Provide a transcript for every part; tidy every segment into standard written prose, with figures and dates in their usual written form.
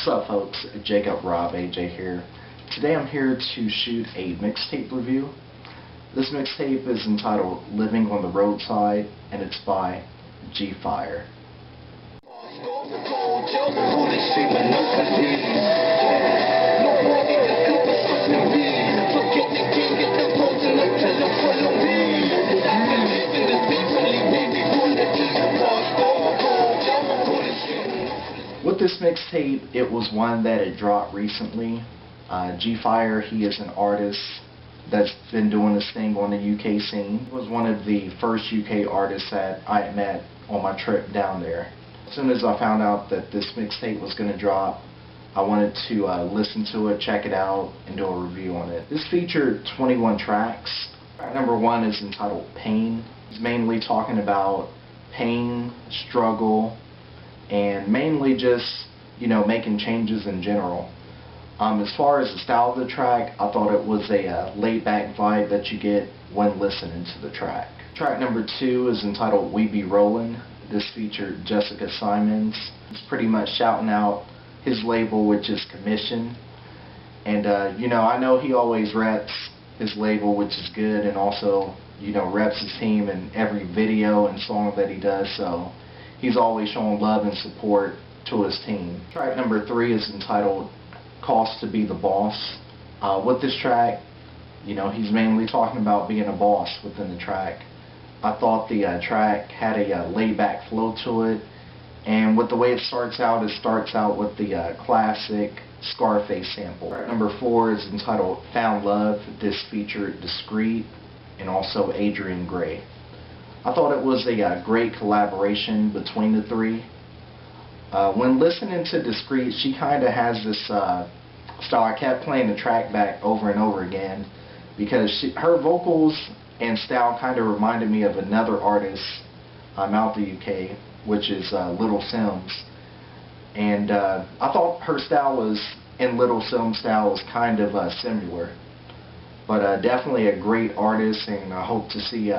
What's up, folks? Jacob Rob AJ here. Today I'm here to shoot a mixtape review. This mixtape is entitled Living on the Roadside, and it's by G-Fire. With this mixtape, it was one that had dropped recently. G-Fire, he is an artist that's been doing this thing on the UK scene. He was one of the first UK artists that I had met on my trip down there. As soon as I found out that this mixtape was going to drop, I wanted to listen to it, check it out, and do a review on it. This featured 21 tracks. Track number 1 is entitled Pain. It's mainly talking about pain, struggle, and mainly just, making changes in general. As far as the style of the track, I thought it was a laid-back vibe that you get when listening to the track. Track number 2 is entitled We Be Rollin'. This featured Jessica Symonds. He's pretty much shouting out his label, which is Commission. And, I know he always reps his label, which is good, and also, reps his team in every video and song that he does, so he's always showing love and support to his team. Track number 3 is entitled Cost to Be the Boss. With this track, he's mainly talking about being a boss within the track. I thought the track had a laid-back flow to it, and with the way it starts out with the classic Scarface sample. Track number 4 is entitled Found Love. This featured Discreet and also Adrian Gray. I thought it was a great collaboration between the three. When listening to Discreet, she kind of has this style. I kept playing the track back over and over again because her vocals and style kind of reminded me of another artist out the UK, which is Little Sims. And I thought her style and Little Sims' style was kind of similar. But definitely a great artist, and I hope to see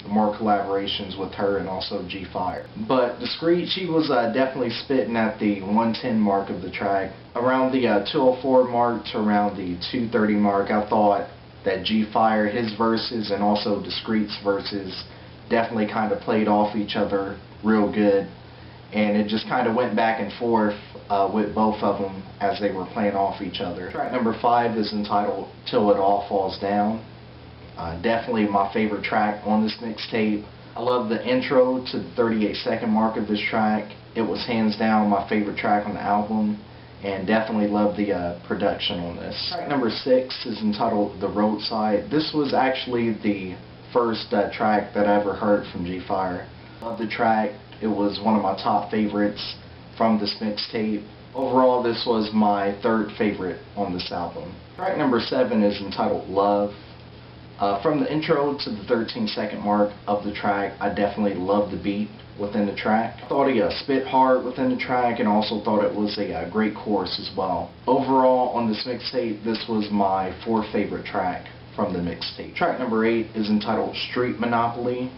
more collaborations with her and also G-Fire. But Discreet, she was definitely spitting at the 110 mark of the track. Around the 204 mark to around the 230 mark, I thought that G-Fire, his verses and also Discreet's verses definitely kind of played off each other real good. And it just kind of went back and forth with both of them as they were playing off each other. Track number 5 is entitled Till It All Falls Down. Definitely my favorite track on this mixtape. I love the intro to the 38-second mark of this track. It was hands down my favorite track on the album, and definitely love the production on this. Track number 6 is entitled The Roadside. This was actually the first track that I ever heard from G-Fire. Love the track. It was one of my top favorites from this mixtape. Overall, this was my third favorite on this album. Track number 7 is entitled Love. From the intro to the 13-second mark of the track, I definitely loved the beat within the track. I thought he spit hard within the track, and also thought it was a great chorus as well. Overall, on this mixtape, this was my fourth favorite track from the mixtape. Track number 8 is entitled Street Monopoly.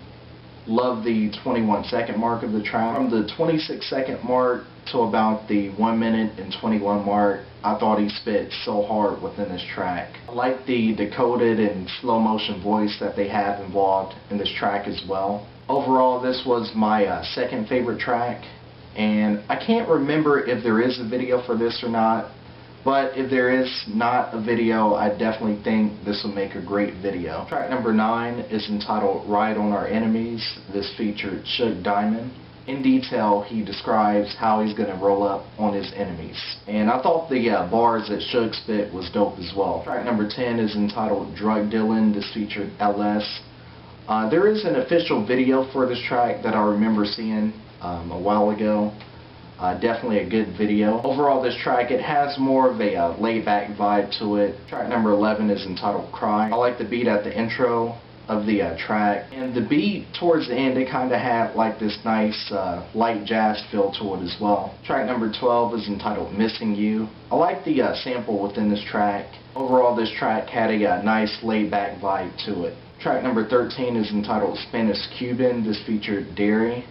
Love the 21-second mark of the track. From the 26-second mark to about the 1 minute and 21 mark, I thought he spit so hard within this track. I like the decoded and slow motion voice that they have involved in this track as well. Overall, this was my second favorite track, and I can't remember if there is a video for this or not, but if there is not a video, I definitely think this will make a great video. Track number 9 is entitled Ride on Our Enemies. This featured Suge Diamond. In detail, he describes how he's going to roll up on his enemies. And I thought the bars that Suge spit was dope as well. Track number 10 is entitled Drug Dealin'. This featured L.O.V.E. There is an official video for this track that I remember seeing a while ago. Definitely a good video. Overall, this track, it has more of a laid-back vibe to it. Track number 11 is entitled Cry. I like the beat at the intro of the track, and the beat towards the end, it kind of had like this nice light jazz feel to it as well. Track number 12 is entitled Missing You. I like the sample within this track. Overall, this track had a nice laid-back vibe to it. Track number 13 is entitled Spanish Cuban. This featured Derry.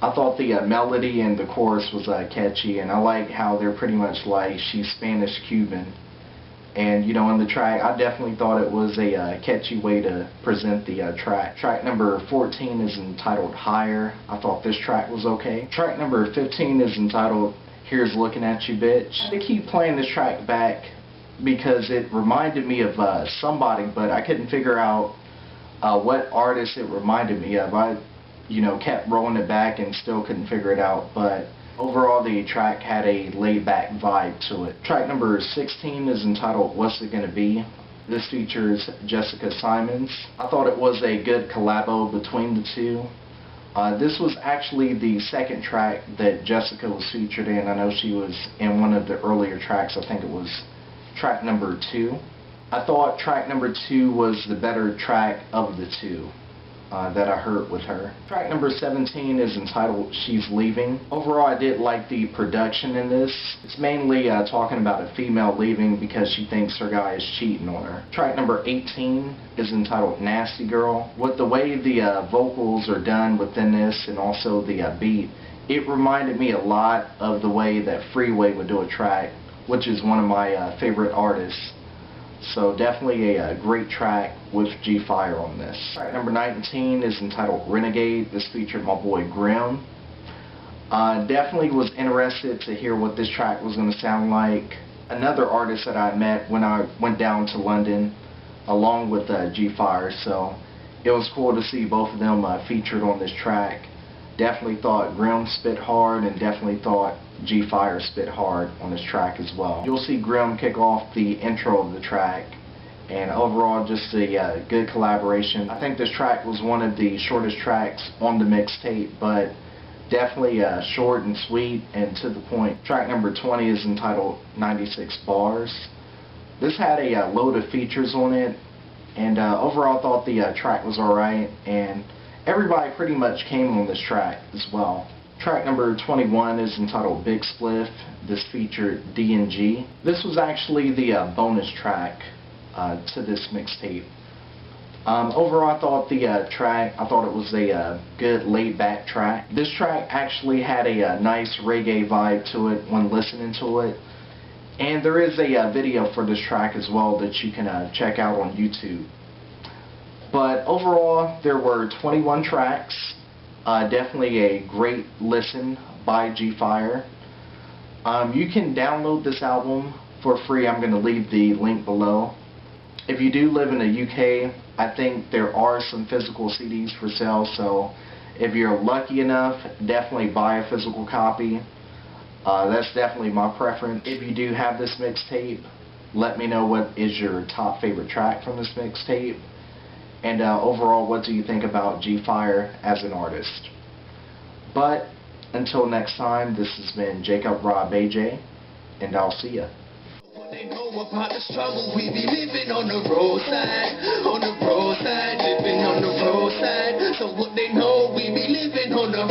I thought the melody and the chorus was catchy, and I like how they're pretty much like she's Spanish Cuban. And you know, in the track, I definitely thought it was a catchy way to present the track. Track number 14 is entitled Higher. I thought this track was okay. Track number 15 is entitled Here's Looking At You Bitch. I had to keep playing this track back because it reminded me of somebody, but I couldn't figure out what artist it reminded me of. I, you know, kept rolling it back and still couldn't figure it out, but overall the track had a laid-back vibe to it. Track number 16 is entitled What's It Gonna Be? This features Jessica Symonds. I thought it was a good collabo between the two. This was actually the second track that Jessica was featured in. I know she was in one of the earlier tracks. I think it was track number 2. I thought track number 2 was the better track of the two that I heard with her. Track number 17 is entitled She's Leaving. Overall, I did like the production in this. It's mainly talking about a female leaving because she thinks her guy is cheating on her. Track number 18 is entitled Nasty Girl. With the way the vocals are done within this and also the beat, it reminded me a lot of the way that Freeway would do a track, which is one of my favorite artists. So definitely a great track with G-Fire on this. Track number 19 is entitled Renegade. This featured my boy Grim. Definitely was interested to hear what this track was going to sound like. Another artist that I met when I went down to London along with G-Fire, so it was cool to see both of them featured on this track. Definitely thought Grim spit hard, and definitely thought G-Fire spit hard on this track as well. You'll see Grim kick off the intro of the track, and overall just a good collaboration. I think this track was one of the shortest tracks on the mixtape, but definitely short and sweet and to the point. Track number 20 is entitled 96 Bars. This had a load of features on it, and overall I thought the track was alright, and everybody pretty much came on this track as well. Track number 21 is entitled Big Spliff. This featured D&G. This was actually the bonus track to this mixtape. Overall, I thought the track, I thought it was a good laid-back track. This track actually had a nice reggae vibe to it when listening to it. And there is a video for this track as well that you can check out on YouTube. But overall, there were 21 tracks. Definitely a great listen by G-Fire. You can download this album for free. I'm going to leave the link below. If you do live in the UK, I think there are some physical CDs for sale, so if you're lucky enough, definitely buy a physical copy. That's definitely my preference. If you do have this mixtape, let me know what is your top favorite track from this mixtape. And overall, what do you think about G-Fire as an artist? But until next time, this has been Jacob Rob AJ, and I'll see ya. They know about the struggle, we be living on the roadside, living on the roadside. So what they know, we be living on the